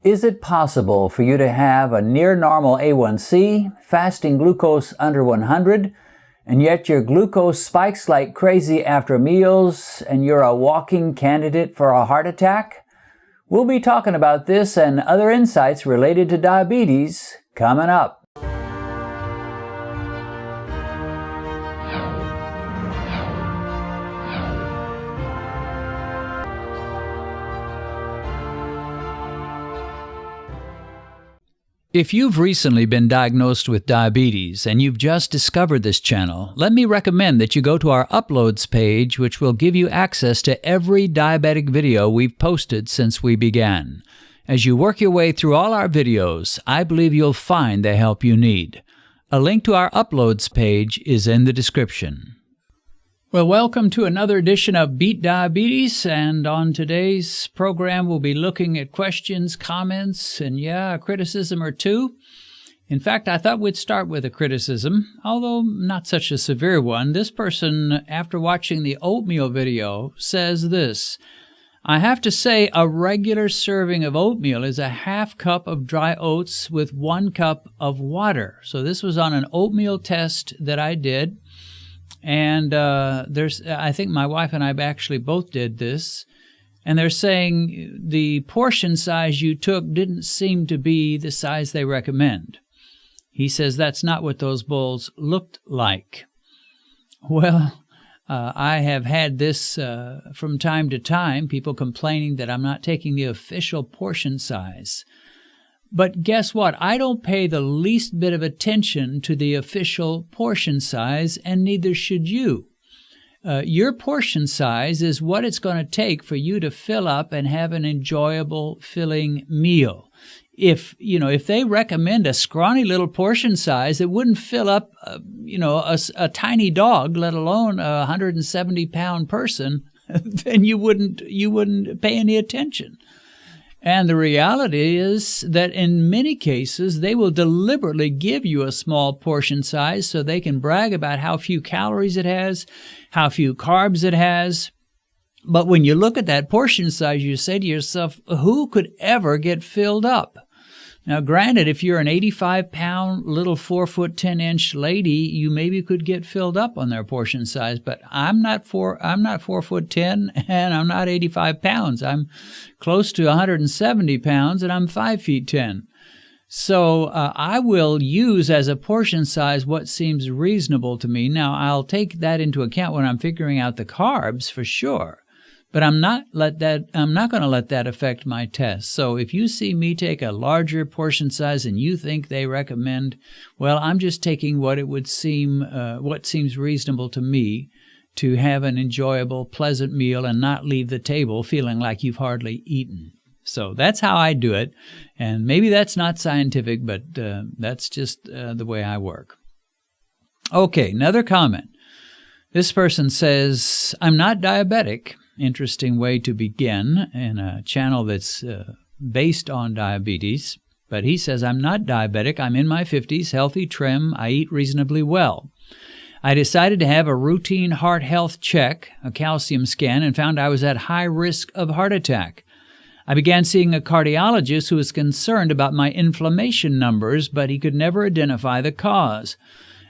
Is it possible for you to have a near normal A1c, fasting glucose under 100, and yet your glucose spikes like crazy after meals and you're a walking candidate for a heart attack? We'll be talking about this and other insights related to diabetes coming up. If you've recently been diagnosed with diabetes and you've just discovered this channel, let me recommend that you go to our Uploads page, which will give you access to every diabetic video we've posted since we began. As you work your way through all our videos, I believe you'll find the help you need. A link to our Uploads page is in the description. Well, welcome to another edition of Beat Diabetes, and on today's program we'll be looking at questions, comments, and a criticism or two. In fact, I thought we'd start with a criticism, although not such a severe one. This person, after watching the oatmeal video, says this: I have to say a regular serving of oatmeal is a half cup of dry oats with 1 cup of water. So this was on an oatmeal test that I did. And I think my wife and I actually both did this, and they're saying the portion size you took didn't seem to be the size they recommend. He says that's not what those bowls looked like. Well, I have had this from time to time, people complaining that I'm not taking the official portion size. But guess what? I don't pay the least bit of attention to the official portion size, and neither should you. Your portion size is what it's going to take for you to fill up and have an enjoyable, filling meal. If they recommend a scrawny little portion size that wouldn't fill up, a tiny dog, let alone a 170-pound person, then you wouldn't pay any attention. And the reality is that in many cases, they will deliberately give you a small portion size so they can brag about how few calories it has, how few carbs it has. But when you look at that portion size, you say to yourself, who could ever get filled up? Now, granted, if you're an 85-pound little 4'10" lady, you maybe could get filled up on their portion size. But I'm not 4'10", and I'm not 85 pounds. I'm close to 170 pounds, and I'm 5'10". So I will use as a portion size what seems reasonable to me. Now, I'll take that into account when I'm figuring out the carbs for sure. But I'm not going to let that affect my test. So if you see me take a larger portion size and you think they recommend, well, I'm just taking what seems reasonable to me to have an enjoyable, pleasant meal and not leave the table feeling like you've hardly eaten. So that's how I do it. And maybe that's not scientific, but that's just the way I work. Okay, another comment. This person says, I'm not diabetic. Interesting way to begin in a channel that's based on diabetes. But he says, I'm not diabetic. I'm in my 50s, healthy, trim. I eat reasonably well. I decided to have a routine heart health check, a calcium scan, and found I was at high risk of heart attack. I began seeing a cardiologist who was concerned about my inflammation numbers, but he could never identify the cause.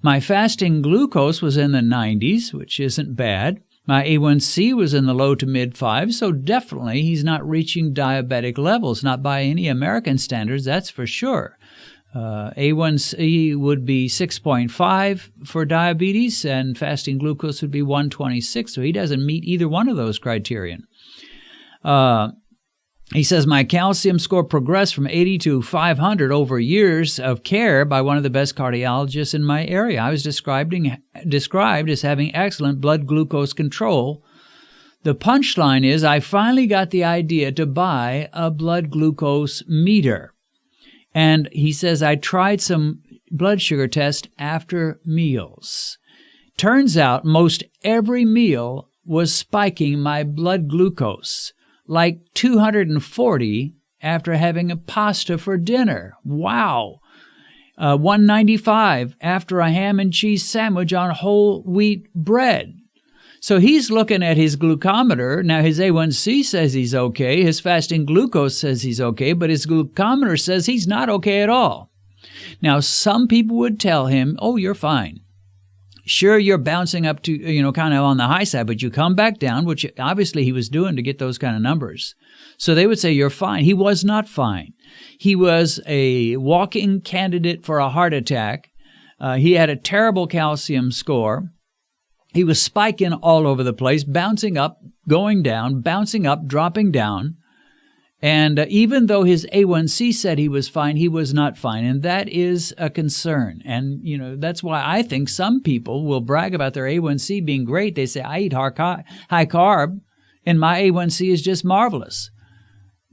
My fasting glucose was in the 90s, which isn't bad. My A1c was in the low to mid-5s, so definitely he's not reaching diabetic levels, not by any American standards, that's for sure. A1c would be 6.5 for diabetes, and fasting glucose would be 126, so he doesn't meet either one of those criterion. He says, my calcium score progressed from 80 to 500 over years of care by one of the best cardiologists in my area. I was described as having excellent blood glucose control. The punchline is I finally got the idea to buy a blood glucose meter. And he says, I tried some blood sugar tests after meals. Turns out most every meal was spiking my blood glucose. Like 240 after having a pasta for dinner. Wow. 195 after a ham and cheese sandwich on whole wheat bread. So he's looking at his glucometer. Now, his A1c says he's okay. His fasting glucose says he's okay, but his glucometer says he's not okay at all. Now, some people would tell him, oh, you're fine. Sure, you're bouncing up to, kind of on the high side, but you come back down, which obviously he was doing to get those kind of numbers. So they would say, you're fine. He was not fine. He was a walking candidate for a heart attack. He had a terrible calcium score. He was spiking all over the place, bouncing up, going down, bouncing up, dropping down. And even though his A1c said he was fine, he was not fine. And that is a concern. And, that's why I think some people will brag about their A1c being great. They say, I eat high carb, and my A1c is just marvelous.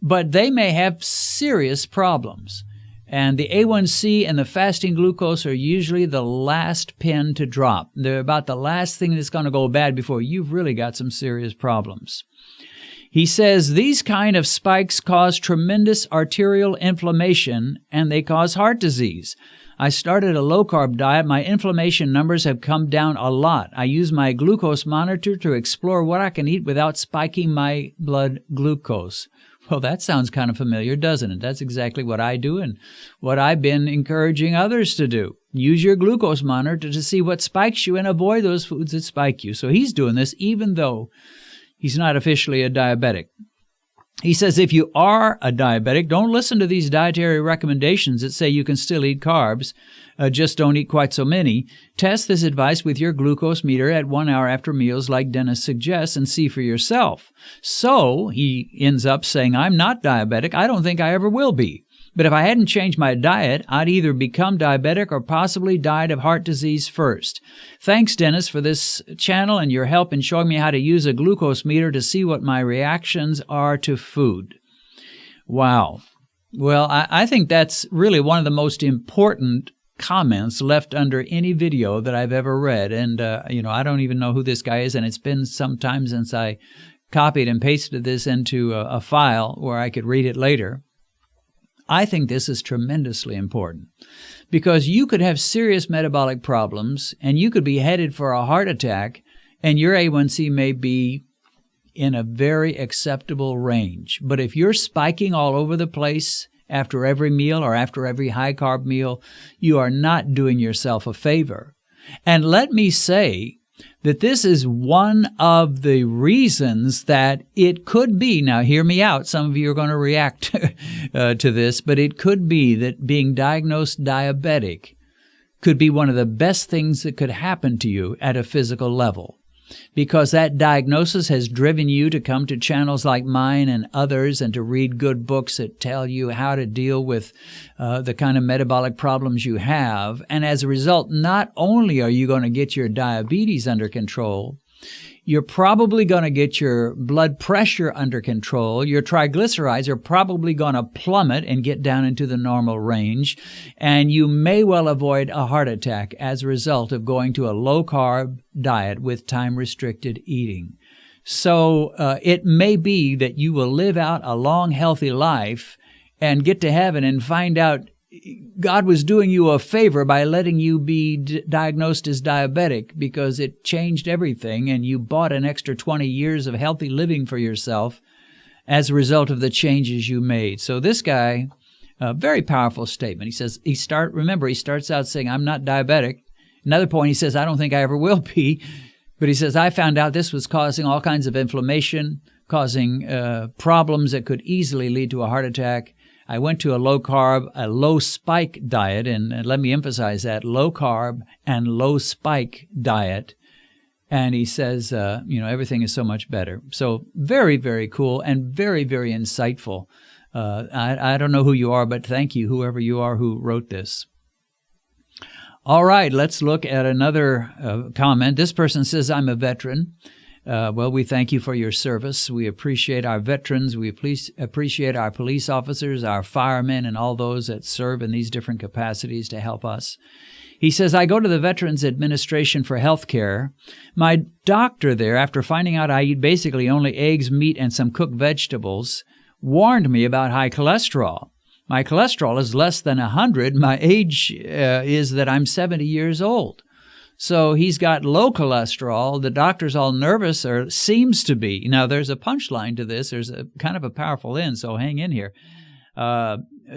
But they may have serious problems. And the A1c and the fasting glucose are usually the last pin to drop. They're about the last thing that's going to go bad before you've really got some serious problems. He says these kind of spikes cause tremendous arterial inflammation, and they cause heart disease. I started a low-carb diet. My inflammation numbers have come down a lot. I use my glucose monitor to explore what I can eat without spiking my blood glucose. Well, that sounds kind of familiar, doesn't it? That's exactly what I do and what I've been encouraging others to do. Use your glucose monitor to see what spikes you and avoid those foods that spike you. So he's doing this even though he's not officially a diabetic. He says if you are a diabetic, don't listen to these dietary recommendations that say you can still eat carbs, just don't eat quite so many. Test this advice with your glucose meter at 1 hour after meals like Dennis suggests and see for yourself. So he ends up saying, I'm not diabetic. I don't think I ever will be. But if I hadn't changed my diet, I'd either become diabetic or possibly died of heart disease first. Thanks, Dennis, for this channel and your help in showing me how to use a glucose meter to see what my reactions are to food. Wow. Well, I think that's really one of the most important comments left under any video that I've ever read. And, I don't even know who this guy is, and it's been some time since I copied and pasted this into a file where I could read it later. I think this is tremendously important because you could have serious metabolic problems and you could be headed for a heart attack and your A1c may be in a very acceptable range. But if you're spiking all over the place after every meal or after every high-carb meal, you are not doing yourself a favor. And let me say that this is one of the reasons that it could be, now hear me out, some of you are going to react to this, but it could be that being diagnosed diabetic could be one of the best things that could happen to you at a physical level. Because that diagnosis has driven you to come to channels like mine and others and to read good books that tell you how to deal with the kind of metabolic problems you have. And as a result, not only are you going to get your diabetes under control, you're probably going to get your blood pressure under control. Your triglycerides are probably going to plummet and get down into the normal range. And you may well avoid a heart attack as a result of going to a low-carb diet with time-restricted eating. So it may be that you will live out a long, healthy life and get to heaven and find out God was doing you a favor by letting you be diagnosed as diabetic because it changed everything and you bought an extra 20 years of healthy living for yourself as a result of the changes you made. So this guy, a very powerful statement. He says, he starts out saying, I'm not diabetic. Another point, he says, I don't think I ever will be. But he says, I found out this was causing all kinds of inflammation, causing problems that could easily lead to a heart attack. I went to a low-carb, a low-spike diet, and let me emphasize that, low-carb and low-spike diet. And he says, everything is so much better. So very, very cool and very, very insightful. I don't know who you are, but thank you, whoever you are who wrote this. All right, let's look at another comment. This person says, I'm a veteran. Well, we thank you for your service. We appreciate our veterans. We appreciate our police officers, our firemen, and all those that serve in these different capacities to help us. He says, I go to the Veterans Administration for Health Care. My doctor there, after finding out I eat basically only eggs, meat, and some cooked vegetables, warned me about high cholesterol. My cholesterol is less than 100. My age is that I'm 70 years old. So he's got low cholesterol. The doctor's all nervous, or seems to be. Now, there's a punchline to this. There's a kind of a powerful end, so hang in here.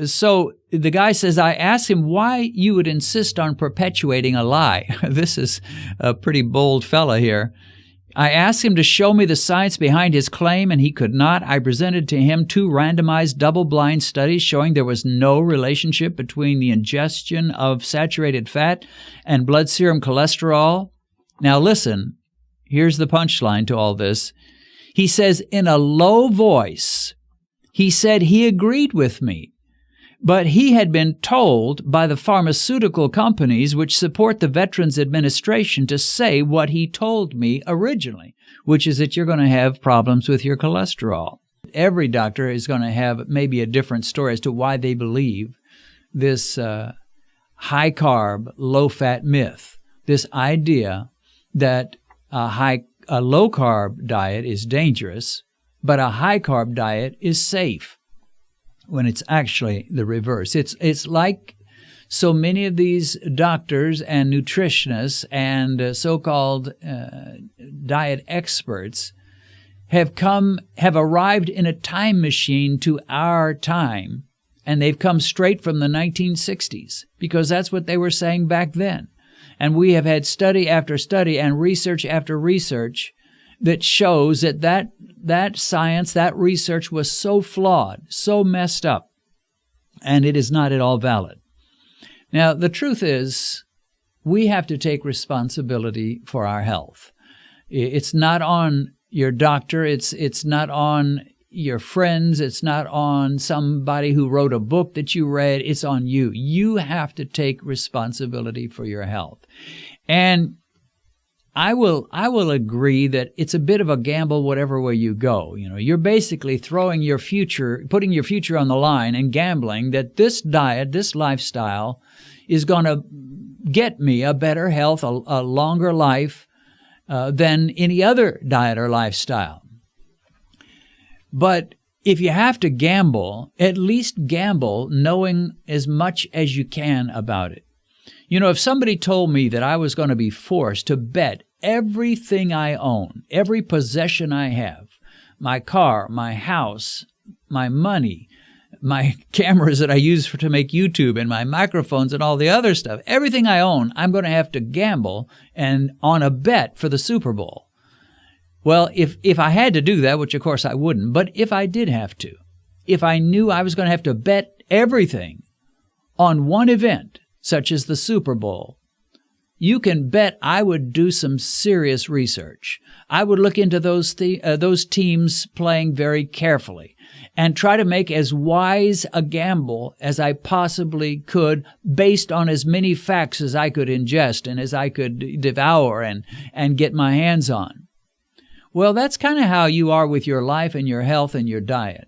So the guy says, I asked him why you would insist on perpetuating a lie. This is a pretty bold fella here. I asked him to show me the science behind his claim, and he could not. I presented to him 2 randomized double-blind studies showing there was no relationship between the ingestion of saturated fat and blood serum cholesterol. Now listen, here's the punchline to all this. He says in a low voice, he said he agreed with me, but he had been told by the pharmaceutical companies which support the Veterans Administration to say what he told me originally, which is that you're going to have problems with your cholesterol. Every doctor is going to have maybe a different story as to why they believe this high-carb, low-fat myth, this idea that a low-carb diet is dangerous, but a high-carb diet is safe, when it's actually the reverse. It's like so many of these doctors and nutritionists and so-called diet experts have arrived in a time machine to our time, and they've come straight from the 1960s, because that's what they were saying back then. And we have had study after study and research after research that shows that science, that research was so flawed, so messed up, and it is not at all valid. Now, the truth is, we have to take responsibility for our health. It's not on your doctor, it's not on your friends, it's not on somebody who wrote a book that you read, it's on you. You have to take responsibility for your health. And I will agree that it's a bit of a gamble whatever way you go. You know, you're basically throwing your future, putting your future on the line and gambling that this diet, this lifestyle is going to get me a better health, a longer life than any other diet or lifestyle. But if you have to gamble, at least gamble knowing as much as you can about it. You know, if somebody told me that I was going to be forced to bet everything I own, every possession I have, my car, my house, my money, my cameras that I use to make YouTube, and my microphones and all the other stuff, everything I own, I'm going to have to gamble and on a bet for the Super Bowl. Well, if I had to do that, which of course I wouldn't, but if I did have to, if I knew I was going to have to bet everything on one event, such as the Super Bowl, you can bet I would do some serious research. I would look into those teams playing very carefully and try to make as wise a gamble as I possibly could based on as many facts as I could ingest and as I could devour and get my hands on. Well, that's kind of how you are with your life and your health and your diet.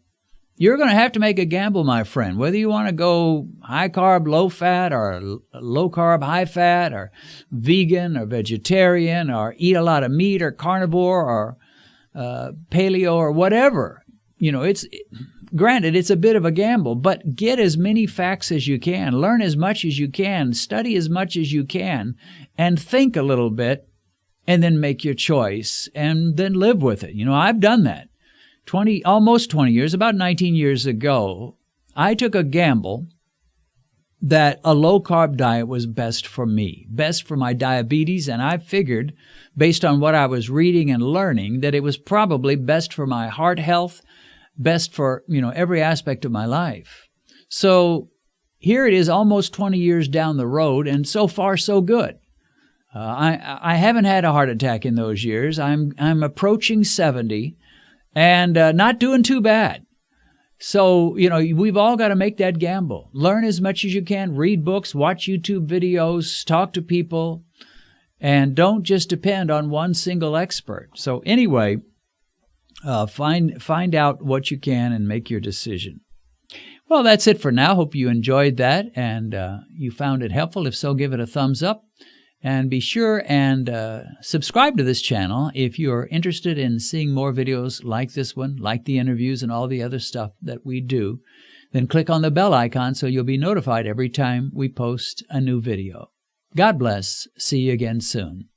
You're going to have to make a gamble, my friend, whether you want to go high-carb, low-fat, or low-carb, high-fat, or vegan, or vegetarian, or eat a lot of meat, or carnivore, or paleo, or whatever. You know, granted, it's a bit of a gamble, but get as many facts as you can, learn as much as you can, study as much as you can, and think a little bit, and then make your choice, and then live with it. You know, I've done that. Almost 20 years, about 19 years ago, I took a gamble that a low-carb diet was best for me, best for my diabetes, and I figured, based on what I was reading and learning, that it was probably best for my heart health, best for, every aspect of my life. So here it is almost 20 years down the road, and so far so good. I haven't had a heart attack in those years. I'm approaching 70. And not doing too bad. So, we've all got to make that gamble. Learn as much as you can, read books, watch YouTube videos, talk to people, and don't just depend on one single expert. So anyway, find out what you can and make your decision. Well, that's it for now. Hope you enjoyed that and you found it helpful. If so, give it a thumbs up. And be sure and subscribe to this channel if you're interested in seeing more videos like this one, like the interviews and all the other stuff that we do. Then click on the bell icon so you'll be notified every time we post a new video. God bless. See you again soon.